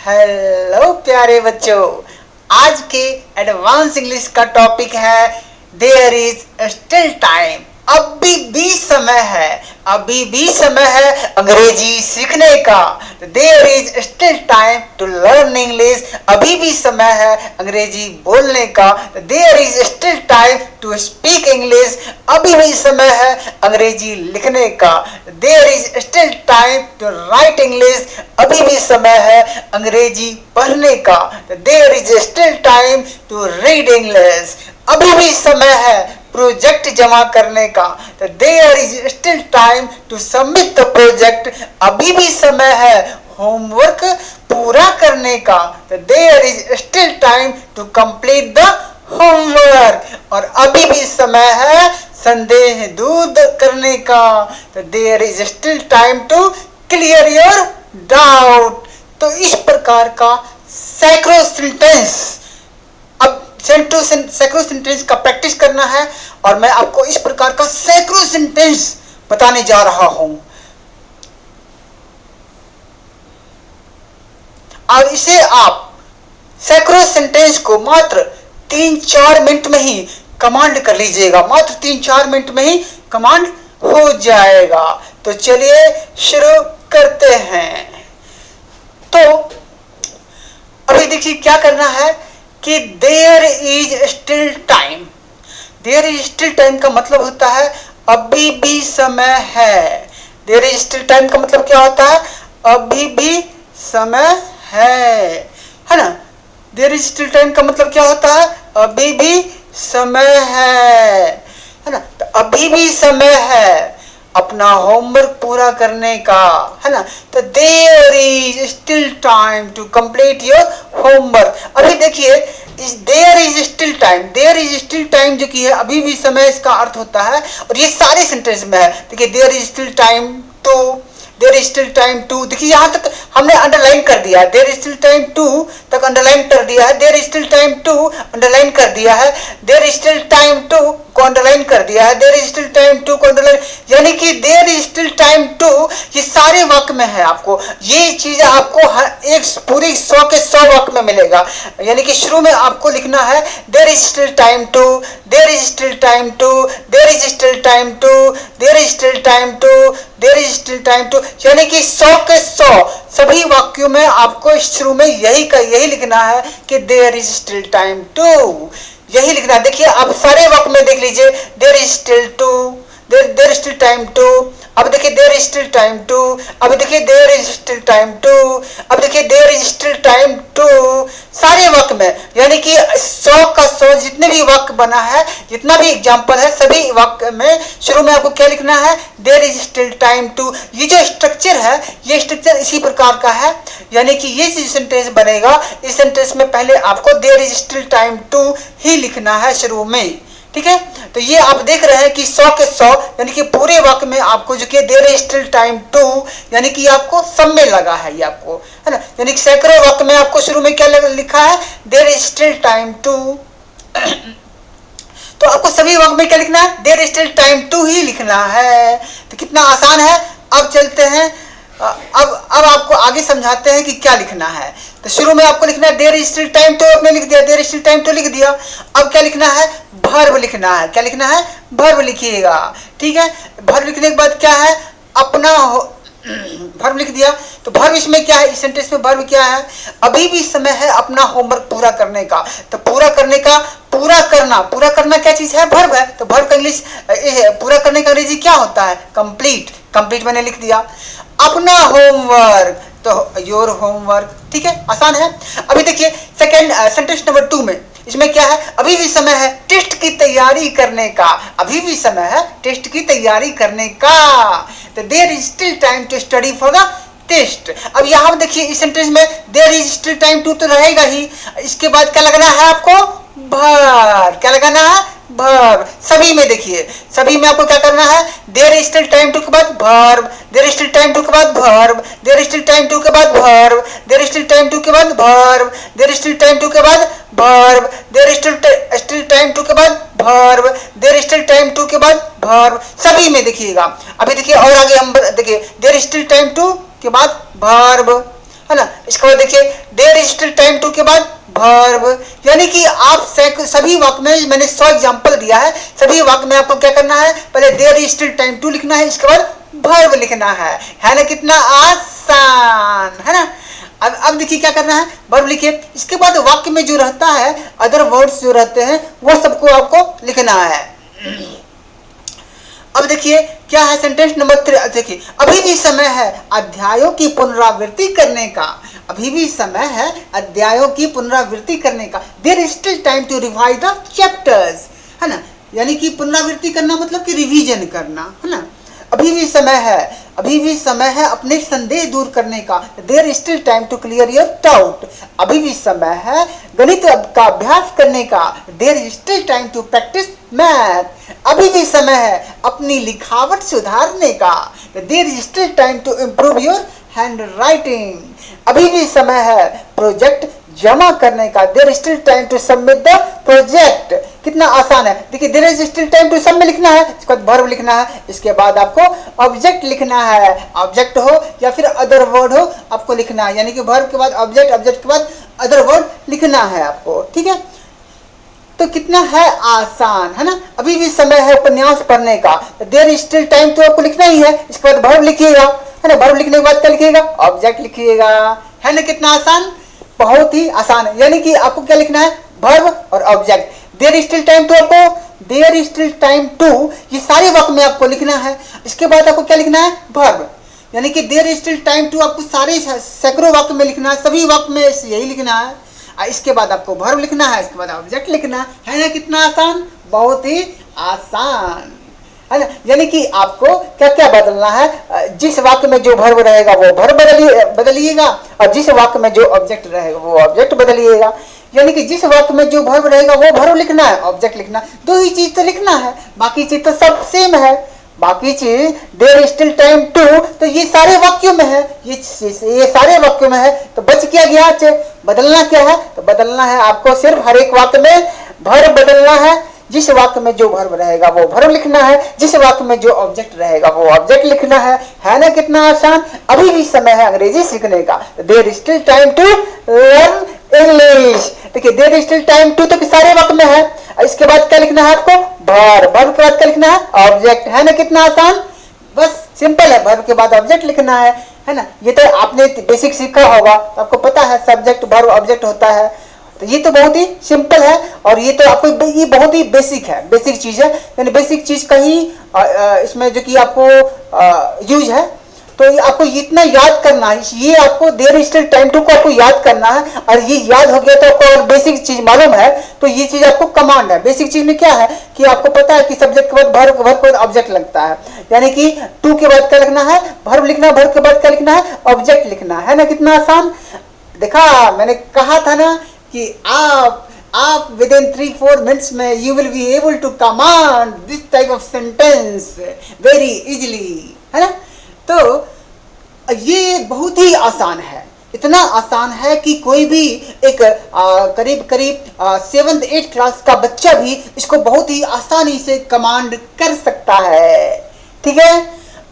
Hello प्यारे बच्चों, आज के एडवांस इंग्लिश का टॉपिक है देयर इज स्टिल टाइम। अभी भी समय है, अभी भी समय है अंग्रेजी सीखने का। There is still time to learn English, अभी भी समय है अंग्रेजी बोलने का। There is still time to speak English, अभी भी समय है अंग्रेजी लिखने का। There is still time to write English, अभी भी समय है अंग्रेजी पढ़ने का। There is still time to read English, अभी भी समय है प्रोजेक्ट जमा करने का। There is still time to submit the project, अभी भी समय है होमवर्क पूरा करने का। There is still time to complete the homework, और अभी भी समय है संदेह दूर करने का। There is still time to clear your doubt. तो इस प्रकार का सैकड़ों सेंटेंस, अब सैकड़ों सेंटेंस का प्रैक्टिस करना है, और मैं आपको इस प्रकार का सैकड़ों सेंटेंस बताने जा रहा हूं। और इसे आप सैकड़ों सेंटेंस को मात्र 3-4 मिनट में ही कमांड कर लीजिएगा, मात्र 3-4 मिनट में ही कमांड हो जाएगा। तो चलिए शुरू करते हैं। तो अभी देखिए क्या करना है कि there is still time. There is still time का मतलब होता है अभी भी समय है। देयर इज स्टिल टाइम का मतलब क्या होता है? अभी भी समय है ना। देयर इज स्टिल टाइम का मतलब क्या होता है? अभी भी समय है ना। तो अभी भी समय है अपना होमवर्क पूरा करने का, है ना। तो there is still time to complete your homework. अभी देखिए there is still time, there is still time जो कि है अभी भी समय, इसका अर्थ होता है, और ये सारे सेंटेंस में है। देखिए there is still time to, there is still time to, देखिए यहां तक हमने अंडरलाइन कर दिया है। There is still time to तक अंडरलाइन कर दिया है, there is still time to underline कर दिया है, there is still time to को अंडरलाइन कर दिया है, there is still time to को अंडरलाइन, यानी कि there is still time to ये सारे वाक्य में है। आपको ये चीज आपको एक पूरी 100 के 100 वाक्य में मिलेगा। यानी कि शुरू में आपको लिखना है there is still time to, there is still time to, there is still time to, there is still time to, there is still time to, यानी कि 100 के 100 सभी वाक्यों में आपको शुरू में यही लिखना है कि there is still time to, यही लिखना है। देखिए आप सारे वाक्य में देख लीजिए there is still to, there is still time to, अब देखिए there is still time to, अब देखिए there is still time to, अब देखिए there is still time to, सारे वाक्य में, यानी कि 100 का 100 जितने भी वाक्य बना है, जितना भी एग्जाम्पल है, सभी वाक्य में शुरू में आपको क्या लिखना है? There is still time to. ये जो स्ट्रक्चर है, ये स्ट्रक्चर इसी प्रकार का है, यानी कि ये जो सेंटेंस बनेगा, इस सेंटेंस में पहले आपको there is still time to ही लिखना है शुरू में, ठीक है। तो ये आप देख रहे हैं कि 100 के 100 यानी कि पूरे वाक्य में आपको जो कि there is still time to, यानी कि आपको सब में लगा है ये आपको, है ना। यानी कि सैकड़ों वाक्य में आपको शुरू में क्या लिखा है? There is still time to. तो आपको सभी वाक्य में क्या लिखना है? There is still time to ही लिखना है। तो कितना आसान है। अब चलते हैं, अब आपको आगे समझाते हैं कि क्या लिखना है। तो शुरू में आपको लिखना है there is still time to, आपने लिख दिया, there is still time to लिख दिया। अब क्या लिखना है? वर्ब लिखना है। क्या लिखना है? वर्ब लिखिएगा, ठीक है। वर्ब लिखने के बाद क्या है? अपना वर्ब लिख दिया। तो वर्ब इसमें क्या है? इस सेंटेंस में वर्ब क्या है? अभी भी समय है अपना होमवर्क पूरा करने का। तो पूरा करने का, पूरा करना क्या चीज है? वर्ब है। तो वर्ब का इंग्लिश, पूरा करने का अंग्रेजी क्या होता है? कंप्लीट। कंप्लीट मैंने लिख दिया। अपना होमवर्क, तो योर होमवर्क, ठीक है, आसान है। अभी देखिए सेकंड सेंटेंस नंबर 2 में, इसमें क्या है? अभी भी समय है टेस्ट की तैयारी करने का। अभी भी समय है टेस्ट की तैयारी करने का। तो there is still time to study for the test. अब यहाँ देखिए इस सेंटेंस में there is still time to तो रहेगा ही, इसके बाद क्या लगाना है आपको? वर्ब। क्या लगाना है? वर्ब। सभी में देखिए, सभी में आपको क्या करना है? There is still time to के बाद verb, there is still time to के बाद verb, there is still time to के बाद verb, there is still time to के बाद verb, there is still time to के बाद verb, there is still time to के बाद verb, there is still time to के बाद वर्ब, सभी में देखिएगा। अभी देखिए और आगे हम देखिए there is still time to के बाद वर्ब, है ना। इसके बाद देखिए there is still time to के बाद वर्ब, यानी कि आप सभी वाक्य में मैंने 100 एग्जांपल दिया है, सभी वाक्य में आपको क्या करना है, पहले there is still time to लिखना है, इसके बाद वर्ब लिखना है ना। कितना आसान है ना। अब देखिए क्या करना है, वर्ब लिखिए, इसके बाद वाक्य में जो रहता है अदर वर्ड्स जो रहते हैं वो सबको आपको लिखना है। अब देखिए क्या है सेंटेंस नंबर 3, देखिए अभी भी समय है अध्यायों की पुनरावृत्ति करने का, अभी भी समय है अध्यायों की पुनरावृत्ति करने का। There is still time to revise the chapters, है ना, यानी कि पुनरावृत्ति करना मतलब कि रिवीजन करना, है ना। अभी भी समय है, अभी भी समय है अपने संदेह दूर करने का। There is still time to clear your doubt, अभी भी समय है गणित का अभ्यास करने का। There is still time to practise math, अभी भी समय है अपनी लिखावट सुधारने का। There is still time to improve your hand writing, अभी भी समय है प्रोजेक्ट जमा करने का। There is still time to submit the project, कितना आसान है। देखिए there is still time to submit लिखना है, इसके बाद वर्ब लिखना है, इसके बाद आपको ऑब्जेक्ट लिखना है, ऑब्जेक्ट हो या फिर अदर वर्ड हो आपको लिखना है, यानी कि वर्ब के बाद ऑब्जेक्ट, ऑब्जेक्ट के बाद अदर वर्ड लिखना है आपको, ठीक है। तो कितना है आसान, है ना। अभी भी समय है उपन्यास पढ़ने का, देयर इज स्टिल टाइम तो आपको लिखना ही है, इसके बाद वर्ब लिखिएगा, है ना। वर्ब लिखने के बाद क्या लिखिएगा, ऑब्जेक्ट लिखिएगा, है ना। कितना आसान, बहुत ही आसान है, यानी कि आपको क्या लिखना है, वर्ब और object. There is still time to, आपको there is still time to ये सारे वाक्य में आपको लिखना है, इसके बाद आपको क्या लिखना है, वर्ब, यानी कि there is still time to आपको सारे सैकड़ों वाक्य में लिखना है, सभी वाक्य में यही लिखना है। इसके बाद आपको वर्ब लिखना है, इसके बाद ऑब्जेक्ट लिखना है ना। कितना आसान, बहुत ही आसान, है ना। यानी कि आपको क्या क्या बदलना है, जिस वाक्य में जो वर्ब रहेगा वो वर्ब बदलिएगा, और जिस वाक्य में जो ऑब्जेक्ट रहेगा वो ऑब्जेक्ट बदलिएगा। यानी कि जिस वाक्य में जो वर्ब रहेगा वो वर्ब लिखना है, ऑब्जेक्ट लिखना है, दो ही चीज तो लिखना है, बाकी चीज तो सब सेम है। बाकी चीज there is still time to तो ये सारे वाक्यों में है, ये सारे वाक्यों में है, तो बच क्या गया, बदलना क्या है, तो बदलना है आपको सिर्फ हर एक वाक्य में वर्ब बदलना है, जिस वाक्य में जो वर्ब रहेगा वो वर्ब लिखना है, जिस वाक्य में जो ऑब्जेक्ट रहेगा वो ऑब्जेक्ट लिखना है ना। कितना आसान। अभी भी समय है अंग्रेजी सीखने का, there is still time to learn English. देखिए there is still time to तो सारे वाक्य में है, इसके बाद क्या लिखना है आपको, वर्ब, वर्ब के बाद क्या लिखना है, ऑब्जेक्ट, है ना। कितना आसान, बस सिंपल है, वर्ब के बाद ऑब्जेक्ट लिखना है ना। ये तो आपने बेसिक सीखा होगा, तो आपको पता है सब्जेक्ट वर्ब ऑब्जेक्ट होता है, तो ये तो बहुत ही सिंपल है, और ये तो आपको ये बहुत ही बेसिक है, बेसिक चीज है, यानी बेसिक चीज का ही इसमें जो कि आपको यूज है। तो आपको इतना याद करना है, ये आपको there is still time to को आपको याद करना है, और ये याद हो गया तो आपको अगर बेसिक चीज मालूम है तो ये चीज आपको कमांड है। बेसिक चीज में क्या है कि आपको पता है कि सब्जेक्ट के बाद वर्ब के बाद ऑब्जेक्ट लगता है, यानी कि टू के बाद क्या लिखना है, वर्ब लिखना है, वर्ब के बाद क्या लिखना है, ऑब्जेक्ट लिखना है ना। कितना आसान, देखा मैंने कहा था ना कि आप विद इन 3-4 मिनट्स में you will be able to command this type of sentence very easily, है ना। तो ये बहुत ही आसान है, इतना आसान है कि कोई भी एक करीब 7th 8th क्लास का बच्चा भी इसको बहुत ही आसानी से कमांड कर सकता है, ठीक है।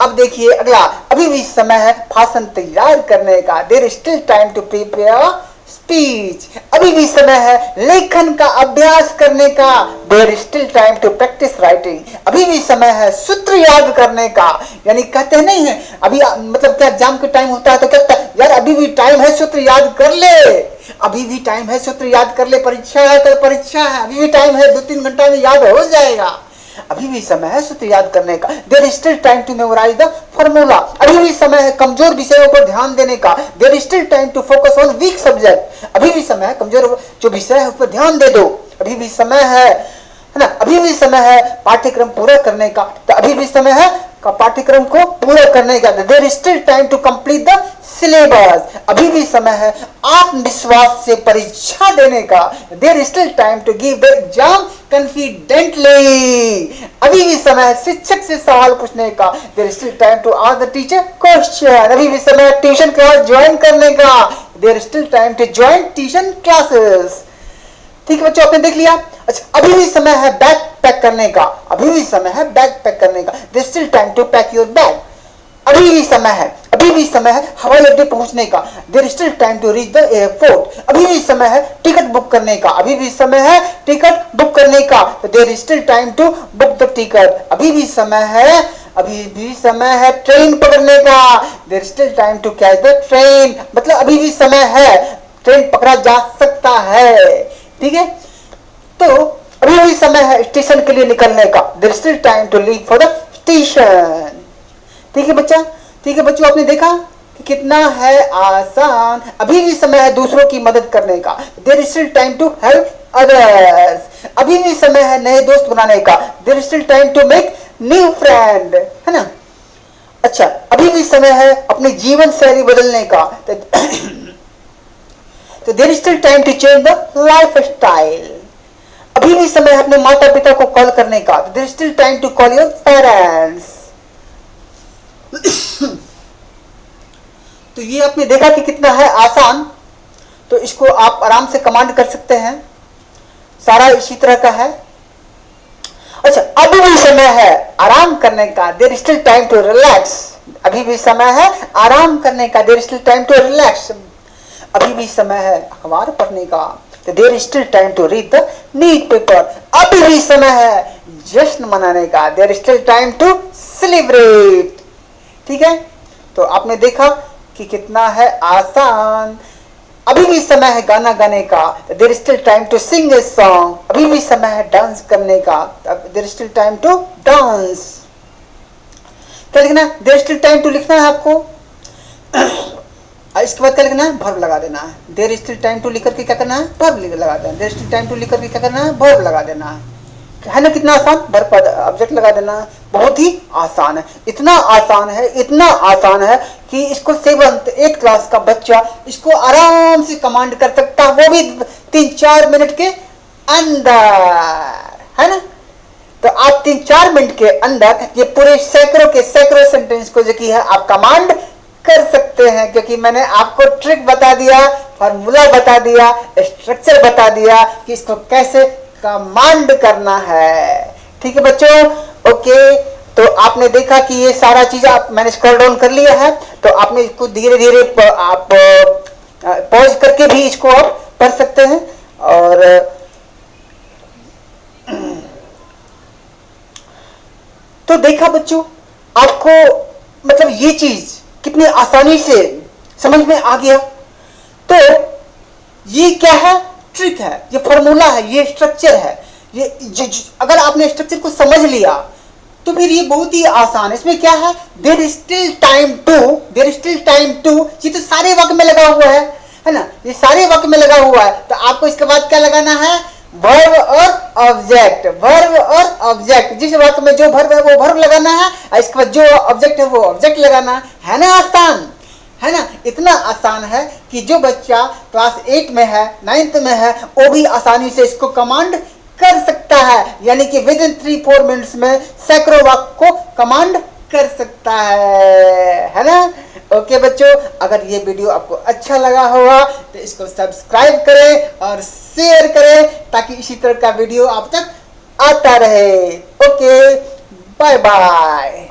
अब देखिए अगला, अभी भी समय है भाषण तैयार करने का, there is still time to prepare speech. अभी भी समय है लेखन का अभ्यास करने का, there is still time to practise writing. अभी भी समय है सूत्र याद करने का, यानी कहते हैं नहीं है अभी, मतलब क्या एग्जाम के टाइम होता है तो कहता है यार अभी भी टाइम है सूत्र याद कर ले, अभी भी टाइम है सूत्र याद कर ले, परीक्षा है कल परीक्षा है, अभी भी टाइम है 2-3 घंटा में याद हो जाएगा। अभी भी समय है सूत्र याद करने का, there is still time to memorise the formula. अभी भी समय है कमजोर विषयों पर ध्यान देने का, there is still time to focus on weak subject. अभी भी समय है कमजोर जो विषय है उस पर ध्यान दे दो, अभी भी समय है ना। अभी भी समय है पाठ्यक्रम पूरा करने का, तो अभी भी समय है पाठ्यक्रम को पूरा करने का, there is still time to complete the syllabus. अभी भी समय है आत्मविश्वास से परीक्षा देने का, there is still time to give the exam confidently. अभी भी समय है शिक्षक से सवाल पूछने का, there is still time to ask the teacher question. अभी भी समय है ट्यूशन क्लास ज्वाइन करने का, there is still time to join tuition classes. ठीक है बच्चों, आपने देख लिया। अच्छा, अभी भी समय है बैग पैक करने का, अभी भी समय है बैग पैक करने का, there is still time to pack your bag. अभी भी समय है, अभी भी समय है हवाई अड्डे पहुंचने का, there is still time to reach the airport. अभी भी समय है टिकट बुक करने का, अभी भी समय है टिकट बुक करने का, there is still time to book the ticket. अभी भी समय है ट्रेन पकड़ने का, there is still time to catch the train. मतलब अभी भी समय है, ट्रेन पकड़ा जा सकता है। ठीक है, तो अभी भी समय है स्टेशन के लिए निकलने का, there is still time to leave for the station. ठीक है बच्चा, ठीक है बच्चों, आपने देखा कि कितना है आसान। अभी भी समय है दूसरों की मदद करने का, there is still time to help others. अभी भी समय है नए दोस्त बनाने का, there is still time to make new friend, है ना। अच्छा, अभी भी समय है अपनी जीवन शैली बदलने का, तो there is still time to change the life style. अभी भी समय है अपने माता पिता को कॉल करने का, there is still time to call your parents. तो ये आपने देखा कि कितना है आसान, तो इसको आप आराम से कमांड कर सकते हैं, सारा इसी तरह का है। अच्छा, अभी भी समय है आराम करने का, there is still time to relax. अभी भी समय है आराम करने का, there is still time to relax. अभी भी समय है अखबार पढ़ने का, तो there is still time to read the news paper. अभी भी समय है जश्न मनाने का, there is still time to celebrate. ठीक है, तो आपने देखा कि कितना है आसान। अभी भी समय है गाना गाने का, there is still time to sing a song. अभी भी समय है डांस करने का, there is still time to dance. क्या लिखना है? There is still time to लिखना है आपको। इसके बाद क्या लिखना है? वर्ब लगा देना है। There is still time to लिख करके क्या करना है? वर्ब लगा देना है। There is still time to लिख करके क्या करना है? वर्ब लगा देना है ना। कितना आसान, वर्ब पर ऑब्जेक्ट लगा देना है। बहुत ही आसान है, इतना आसान है कि इसको 7th 8th क्लास का बच्चा इसको आराम से कमांड कर सकता है, वो भी 3-4 मिनट के अंदर, है ना। तो आप 3-4 मिनट के अंदर ये पूरे सैकड़ों सेंटेंस को जो की है आप कमांड कर सकते हैं, क्योंकि मैंने आपको ट्रिक बता दिया, फॉर्मूला बता दिया, स्ट्रक्चर बता दिया कि इसको कैसे कमांड करना है। ठीक है बच्चों, ओके। तो आपने देखा कि ये सारा चीज मैंने स्क्रॉल डाउन कर लिया है, तो आपने इसको धीरे धीरे आप पॉज करके भी इसको आप पढ़ सकते हैं। और तो देखा बच्चों, आपको मतलब ये चीज कितनी आसानी से समझ में आ गया। तो ये क्या है? ट्रिक है, ये फॉर्मूला है, ये स्ट्रक्चर है। ये अगर आपने स्ट्रक्चर को समझ लिया तो फिर ये बहुत ही आसान है। इसमें क्या है? There is still time to, ये तो सारे वाक्य में लगा हुआ है ना, ये सारे वाक्य में लगा हुआ है। तो आपको इसके बाद क्या लगाना है? वर्ब और ऑब्जेक्ट। जिस वाक्य में जो वर्ब है वो वर्ब लगाना है, और इसके बाद जो ऑब्जेक्ट है वो ऑब्जेक्ट लगाना है ना। आसान है ना, इतना आसान है कि जो बच्चा क्लास 8 में है, 9th में है, वो भी आसानी से इसको कमांड कर सकता है। यानी कि विद इन 3-4 मिनट्स में सैकड़ों वाक्य को कमांड कर सकता है ना। ओके बच्चों, अगर ये वीडियो आपको अच्छा लगा होगा तो इसको सब्सक्राइब करें और शेयर करें, ताकि इसी तरह का वीडियो आप तक आता रहे। Okay, bye bye.